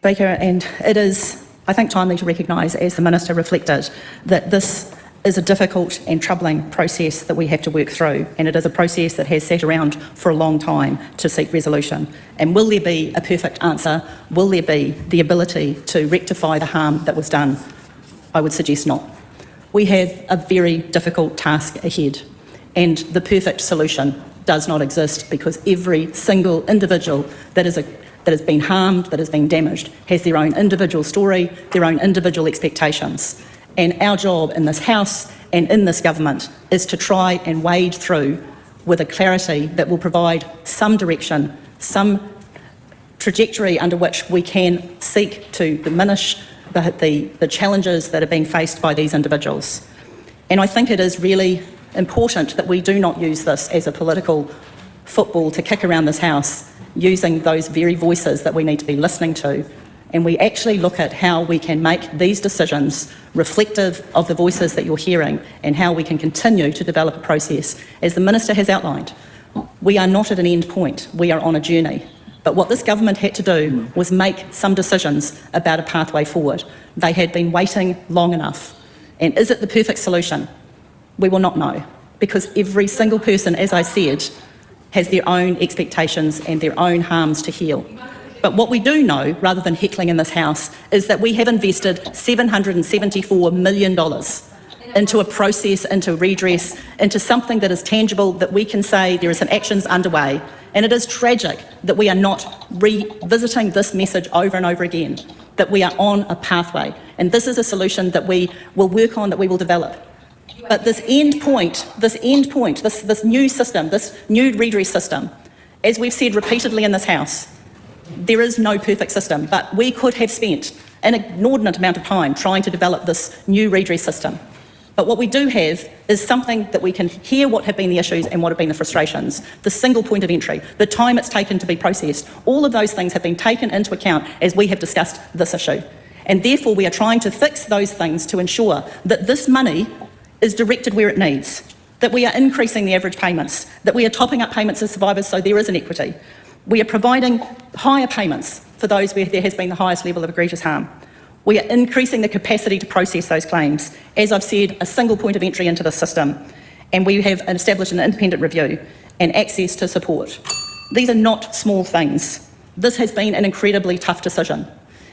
Baker, and it is, I think, timely to recognise, as the Minister reflected, that this is a difficult and troubling process that we have to work through, and it is a process that has sat around for a long time to seek resolution. And will there be a perfect answer? Will there be the ability to rectify the harm that was done? I would suggest not. We have a very difficult task ahead, and the perfect solution does not exist, because every single individual that has been harmed, that has been damaged, has their own individual story, their own individual expectations. And our job in this House and in this government is to try and wade through with a clarity that will provide some direction, some trajectory under which we can seek to diminish the challenges that are being faced by these individuals. And I think it is really important that we do not use this as a political football to kick around this House, using those very voices that we need to be listening to, and we actually look at how we can make these decisions reflective of the voices that you're hearing, and how we can continue to develop a process. As the Minister has outlined, we are not at an end point, we are on a journey. But what this government had to do was make some decisions about a pathway forward. They had been waiting long enough. And is it the perfect solution? We will not know, because every single person, as I said, has their own expectations and their own harms to heal. But what we do know, rather than heckling in this House, is that we have invested $774 million into a process, into redress, into something that is tangible, that we can say there are some actions underway. And it is tragic that we are not revisiting this message over and over again, that we are on a pathway. And this is a solution that we will work on, that we will develop. But this end point, this new system, this new redress system, as we've said repeatedly in this House, there is no perfect system, but we could have spent an inordinate amount of time trying to develop this new redress system. But what we do have is something that we can hear what have been the issues and what have been the frustrations, the single point of entry, the time it's taken to be processed. All of those things have been taken into account as we have discussed this issue. And therefore we are trying to fix those things to ensure that this money is directed where it needs, that we are increasing the average payments, that we are topping up payments to survivors so there is an equity. We are providing higher payments for those where there has been the highest level of egregious harm. We are increasing the capacity to process those claims. As I've said, a single point of entry into the system. And we have established an independent review and access to support. These are not small things. This has been an incredibly tough decision.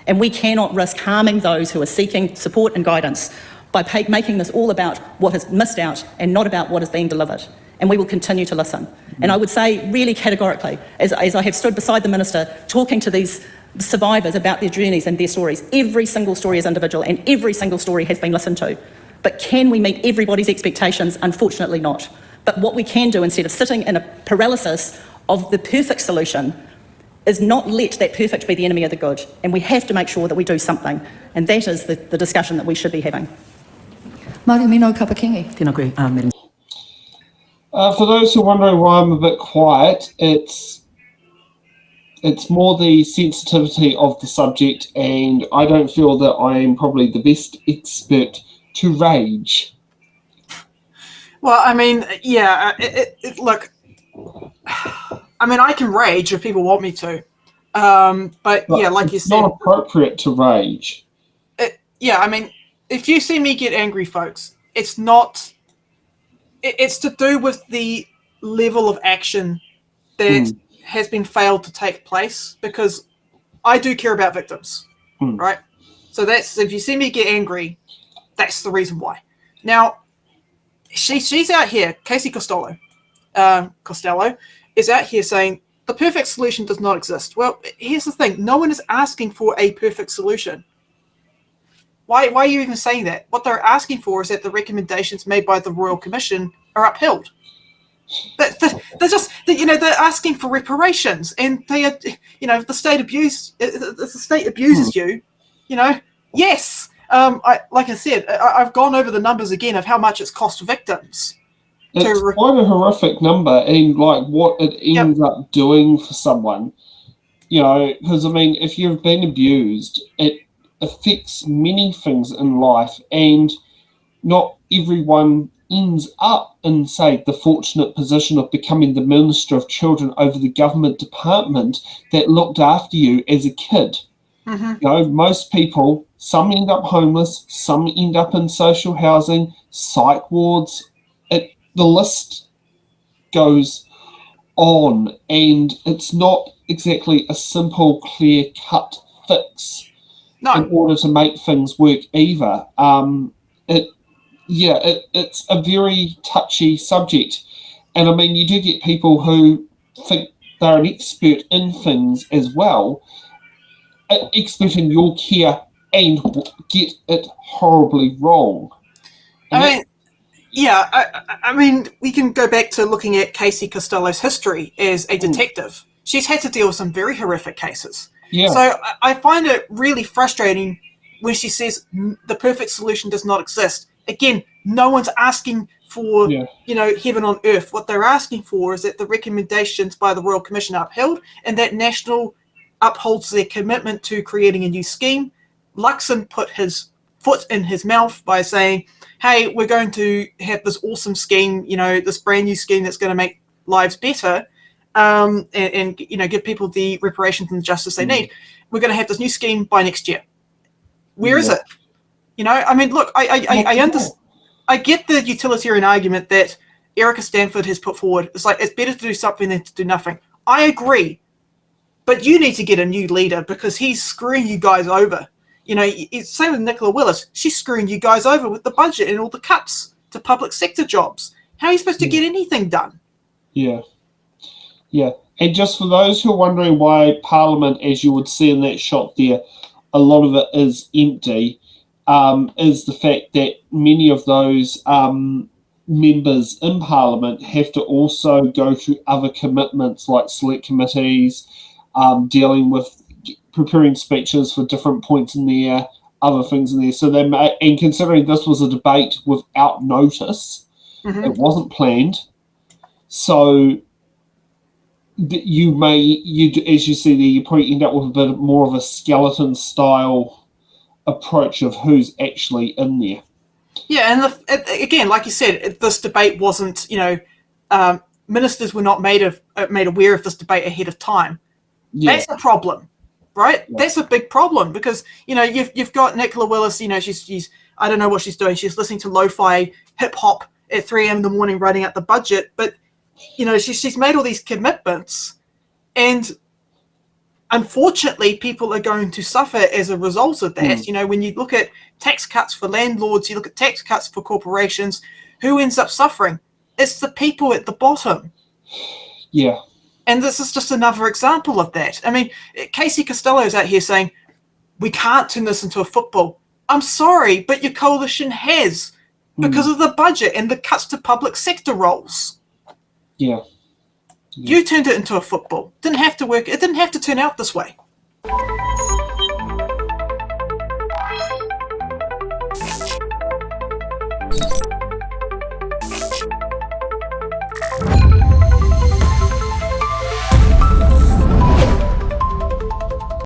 And we cannot risk harming those who are seeking support and guidance by making this all about what has missed out and not about what is being delivered. And we will continue to listen. And I would say really categorically, as I have stood beside the Minister talking to these survivors about their journeys and their stories, every single story is individual and every single story has been listened to. But can we meet everybody's expectations? Unfortunately not. But what we can do, instead of sitting in a paralysis of the perfect solution, is not let that perfect be the enemy of the good. And we have to make sure that we do something. And that is the discussion that we should be having. Māori Mino Kapakingi. Tēnā koe, Madam. For those who are wondering why I'm a bit quiet, it's more the sensitivity of the subject, and I don't feel that I am probably the best expert to rage. Well, I mean, yeah, look, I mean, I can rage if people want me to, but yeah, like you said, it's not appropriate to rage. Yeah, I mean, if you see me get angry, folks, it's not. It's to do with the level of action that has been failed to take place, because I do care about victims, right? So that's, if you see me get angry, that's the reason why. Now, she's out here, Casey Costello is out here saying the perfect solution does not exist. Well, here's the thing. No one is asking for a perfect solution. Why are you even saying that? What they're asking for is that the recommendations made by the Royal Commission are upheld. They're just, they're asking for reparations, and they are, the state abuses you, yes. Like I said, I've gone over the numbers again of how much it's cost victims. It's quite a horrific number, and like what it ends up doing for someone, because I mean, if you've been abused, it affects many things in life, and not everyone ends up in, say, the fortunate position of becoming the Minister of Children over the government department that looked after you as a kid. You know, most people, some end up homeless, some end up in social housing, psych wards. The list goes on, and it's not exactly a simple, clear-cut fix in order to make things work either. It's a very touchy subject. And I mean, you do get people who think they're an expert in things as well, an expert in your care, and get it horribly wrong. And I mean, we can go back to looking at Casey Costello's history as a detective. She's had to deal with some very horrific cases. Yeah. So I find it really frustrating when she says the perfect solution does not exist. Again, no one's asking for, heaven on earth. What they're asking for is that the recommendations by the Royal Commission are upheld, and that National upholds their commitment to creating a new scheme. Luxon put his foot in his mouth by saying, hey, we're going to have this awesome scheme, this brand new scheme that's going to make lives better, and give people the reparations and the justice they need. We're going to have this new scheme by next year. Where is it? I mean, look, I understand. I get the utilitarian argument that Erica Stanford has put forward. It's like, it's better to do something than to do nothing. I agree. But you need to get a new leader because he's screwing you guys over. It's same with Nicola Willis. She's screwing you guys over with the budget and all the cuts to public sector jobs. How are you supposed to get anything done? Yeah. And just for those who are wondering why Parliament, as you would see in that shot there, a lot of it is empty, is the fact that many of those members in Parliament have to also go to other commitments like select committees, dealing with preparing speeches for different points in there, other things in there. So and considering this was a debate without notice, it wasn't planned. So as you see there, you probably end up with a bit more of a skeleton style approach of who's actually in there. Yeah, and again, like you said, this debate wasn't, ministers were not made aware of this debate ahead of time. Yeah. That's a problem, right? Yeah. That's a big problem because, you've got Nicola Willis, she's I don't know what she's doing. She's listening to lo-fi hip hop at 3 a.m. in the morning, writing out the budget. But, she's made all these commitments, and unfortunately, people are going to suffer as a result of that. When you look at tax cuts for landlords, you look at tax cuts for corporations, who ends up suffering? It's the people at the bottom. Yeah. And this is just another example of that. I mean, Casey Costello is out here saying, we can't turn this into a football. I'm sorry, but your coalition has, because of the budget and the cuts to public sector roles. Yeah. You turned it into a football. Didn't have to work. It didn't have to turn out this way.